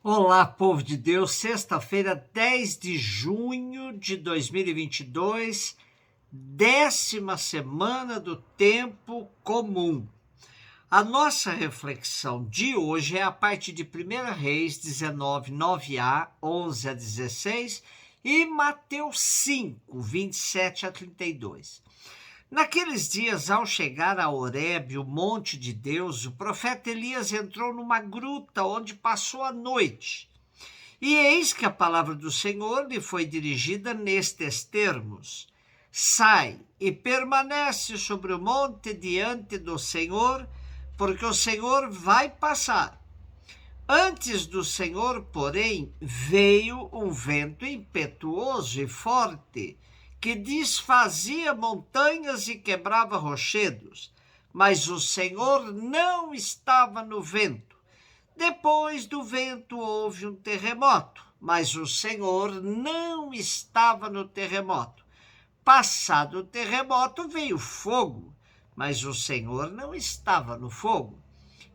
Olá, povo de Deus, sexta-feira, 10 de junho de 2022, 10ª semana do tempo comum. A nossa reflexão de hoje é a parte de 1 Reis 19, 9a, 11 a 16 e Mateus 5, 27 a 32. Naqueles dias, ao chegar a Horebe, o monte de Deus, o profeta Elias entrou numa gruta onde passou a noite. E eis que a palavra do Senhor lhe foi dirigida nestes termos: sai e permanece sobre o monte diante do Senhor, porque o Senhor vai passar. Antes do Senhor, porém, veio um vento impetuoso e forte, que desfazia montanhas e quebrava rochedos, mas o Senhor não estava no vento. Depois do vento houve um terremoto, mas o Senhor não estava no terremoto. Passado o terremoto veio fogo, mas o Senhor não estava no fogo.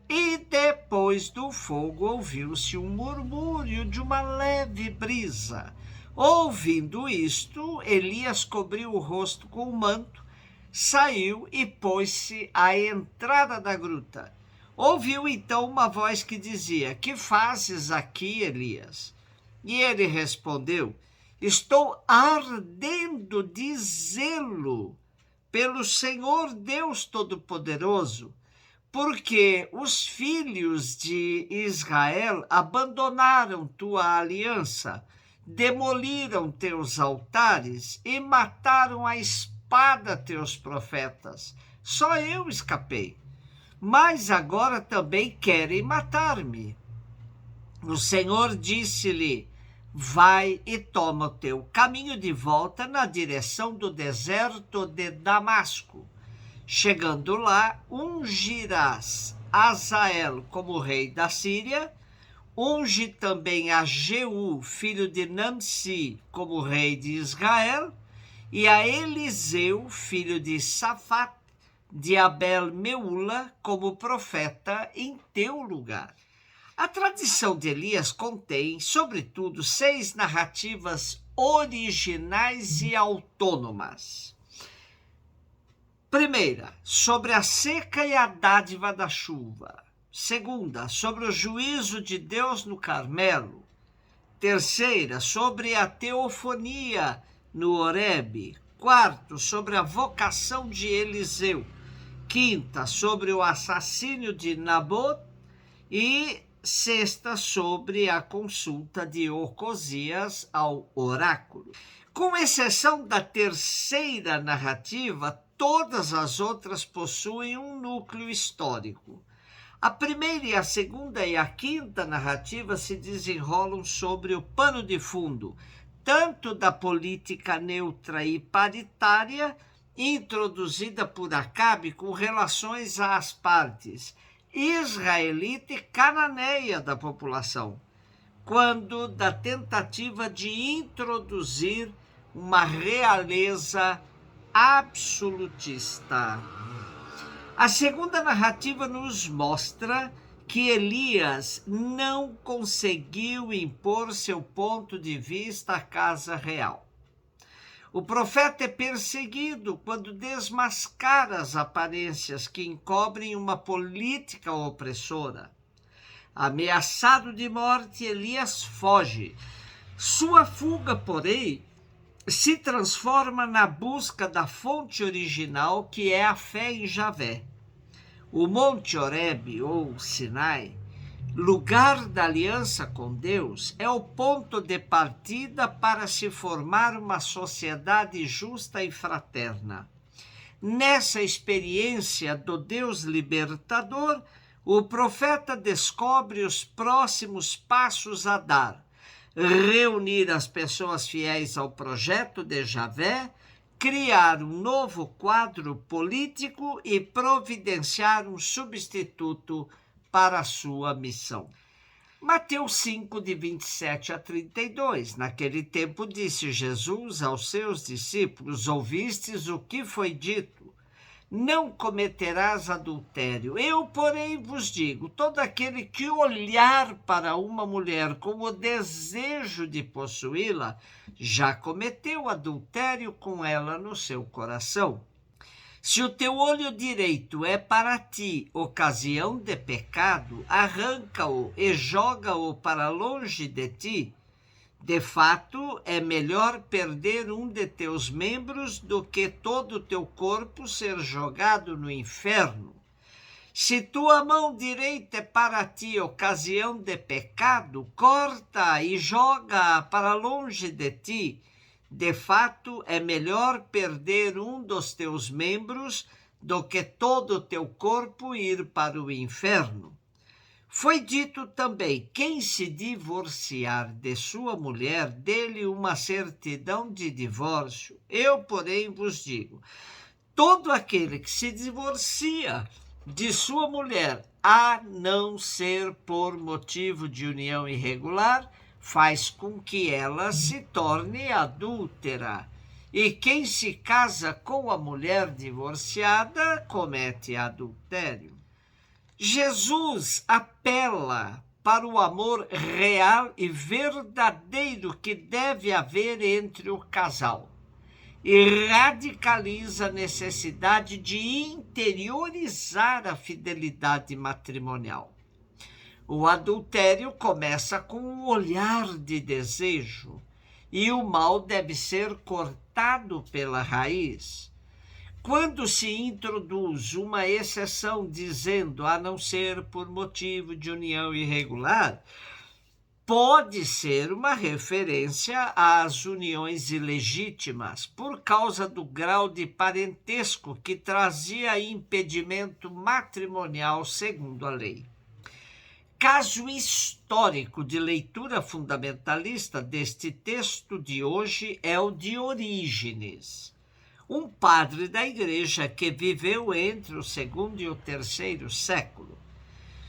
E depois do fogo ouviu-se um murmúrio de uma leve brisa. Ouvindo isto, Elias cobriu o rosto com o manto, saiu e pôs-se à entrada da gruta. Ouviu então uma voz que dizia: que fazes aqui, Elias? E ele respondeu: estou ardendo de zelo pelo Senhor Deus Todo-Poderoso, porque os filhos de Israel abandonaram tua aliança, demoliram teus altares e mataram à espada teus profetas. Só eu escapei. Mas agora também querem matar-me. O Senhor disse-lhe: vai e toma o teu caminho de volta na direção do deserto de Damasco. Chegando lá, ungirás Azael como rei da Síria, unge também a Jeú, filho de Namsi, como rei de Israel, e a Eliseu, filho de Safate, de Abel-Meula, como profeta em teu lugar. A tradição de Elias contém, sobretudo, 6 narrativas originais e autônomas. Primeira, sobre a seca e a dádiva da chuva. Segunda, sobre o juízo de Deus no Carmelo. Terceira, sobre a teofonia no Horebe. Quarto, sobre a vocação de Eliseu. Quinta, sobre o assassínio de Nabot. E sexta, sobre a consulta de Ocosias ao oráculo. Com exceção da terceira narrativa, todas as outras possuem um núcleo histórico. A primeira e a segunda e a quinta narrativa se desenrolam sobre o pano de fundo, tanto da política neutra e paritária, introduzida por Acabe com relações às partes israelita e cananeia da população, quando da tentativa de introduzir uma realeza absolutista. A segunda narrativa nos mostra que Elias não conseguiu impor seu ponto de vista à casa real. O profeta é perseguido quando desmascara as aparências que encobrem uma política opressora. Ameaçado de morte, Elias foge. Sua fuga, porém, se transforma na busca da fonte original, que é a fé em Javé. O Monte Horebe, ou Sinai, lugar da aliança com Deus, é o ponto de partida para se formar uma sociedade justa e fraterna. Nessa experiência do Deus libertador, o profeta descobre os próximos passos a dar: reunir as pessoas fiéis ao projeto de Javé, criar um novo quadro político e providenciar um substituto para a sua missão. Mateus 5, de 27 a 32. Naquele tempo disse Jesus aos seus discípulos: ouvistes o que foi dito: não cometerás adultério. Eu, porém, vos digo, todo aquele que olhar para uma mulher com o desejo de possuí-la, já cometeu adultério com ela no seu coração. Se o teu olho direito é para ti ocasião de pecado, arranca-o e joga-o para longe de ti. De fato, é melhor perder um de teus membros do que todo o teu corpo ser jogado no inferno. Se tua mão direita é para ti ocasião de pecado, corta e joga-a para longe de ti. De fato, é melhor perder um dos teus membros do que todo o teu corpo ir para o inferno. Foi dito também, quem se divorciar de sua mulher, dê-lhe uma certidão de divórcio. Eu, porém, vos digo, todo aquele que se divorcia de sua mulher, a não ser por motivo de união irregular, faz com que ela se torne adúltera. E quem se casa com a mulher divorciada, comete adultério. Jesus apela para o amor real e verdadeiro que deve haver entre o casal e radicaliza a necessidade de interiorizar a fidelidade matrimonial. O adultério começa com um olhar de desejo e o mal deve ser cortado pela raiz. Quando se introduz uma exceção dizendo a não ser por motivo de união irregular, pode ser uma referência às uniões ilegítimas, por causa do grau de parentesco que trazia impedimento matrimonial segundo a lei. Caso histórico de leitura fundamentalista deste texto de hoje é o de Orígenes, um padre da igreja que viveu entre o segundo e o terceiro século.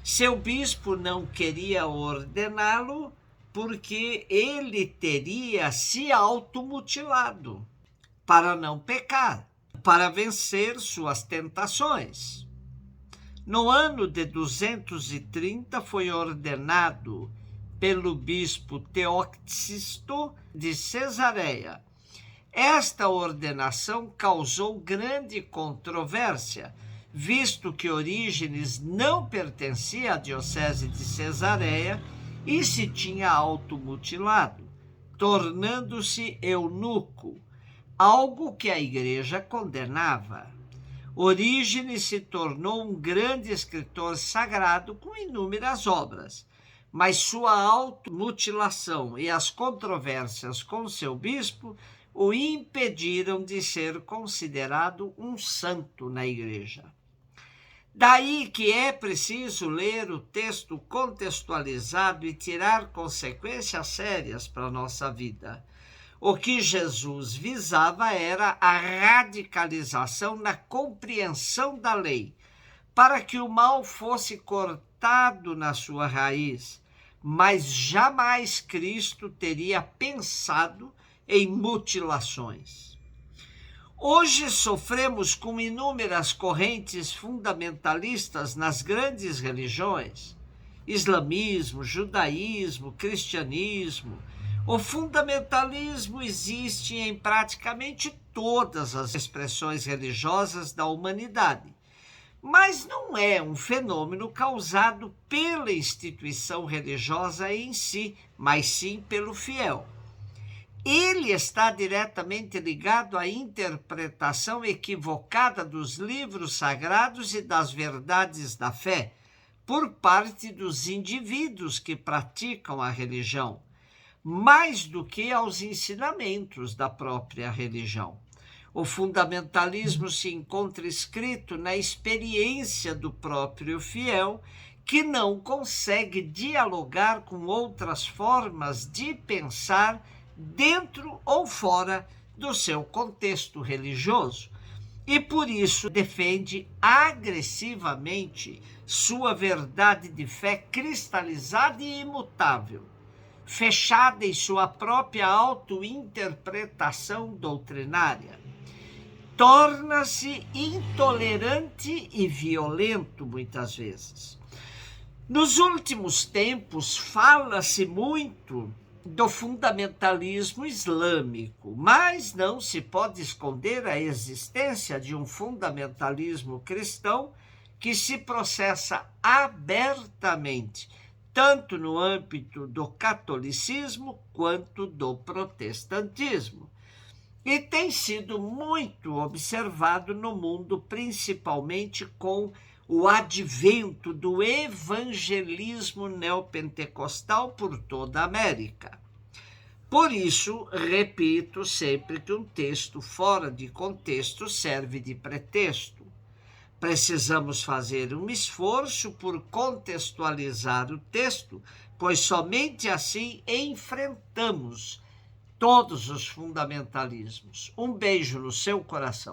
Seu bispo não queria ordená-lo porque ele teria se automutilado para não pecar, para vencer suas tentações. No ano de 230 foi ordenado pelo bispo Teóctisto de Cesareia. Esta ordenação causou grande controvérsia, visto que Orígenes não pertencia à diocese de Cesareia e se tinha automutilado, tornando-se eunuco, algo que a igreja condenava. Orígenes se tornou um grande escritor sagrado com inúmeras obras, mas sua automutilação e as controvérsias com seu bispo o impediram de ser considerado um santo na igreja. Daí que é preciso ler o texto contextualizado e tirar consequências sérias para a nossa vida. O que Jesus visava era a radicalização na compreensão da lei, para que o mal fosse cortado na sua raiz, mas jamais Cristo teria pensado em mutilações. Hoje sofremos com inúmeras correntes fundamentalistas nas grandes religiões, islamismo, judaísmo, cristianismo. O fundamentalismo existe em praticamente todas as expressões religiosas da humanidade, mas não é um fenômeno causado pela instituição religiosa em si, mas sim pelo fiel. Ele está diretamente ligado à interpretação equivocada dos livros sagrados e das verdades da fé por parte dos indivíduos que praticam a religião, mais do que aos ensinamentos da própria religião. O fundamentalismo se encontra escrito na experiência do próprio fiel, que não consegue dialogar com outras formas de pensar dentro ou fora do seu contexto religioso, e por isso defende agressivamente sua verdade de fé cristalizada e imutável, fechada em sua própria autointerpretação doutrinária. torna-se intolerante e violento muitas vezes. Nos últimos tempos, fala-se muito do fundamentalismo islâmico, mas não se pode esconder a existência de um fundamentalismo cristão que se processa abertamente, tanto no âmbito do catolicismo quanto do protestantismo. E tem sido muito observado no mundo, principalmente com o advento do evangelismo neopentecostal por toda a América. Por isso, repito sempre que um texto fora de contexto serve de pretexto. Precisamos fazer um esforço por contextualizar o texto, pois somente assim enfrentamos todos os fundamentalismos. Um beijo no seu coração.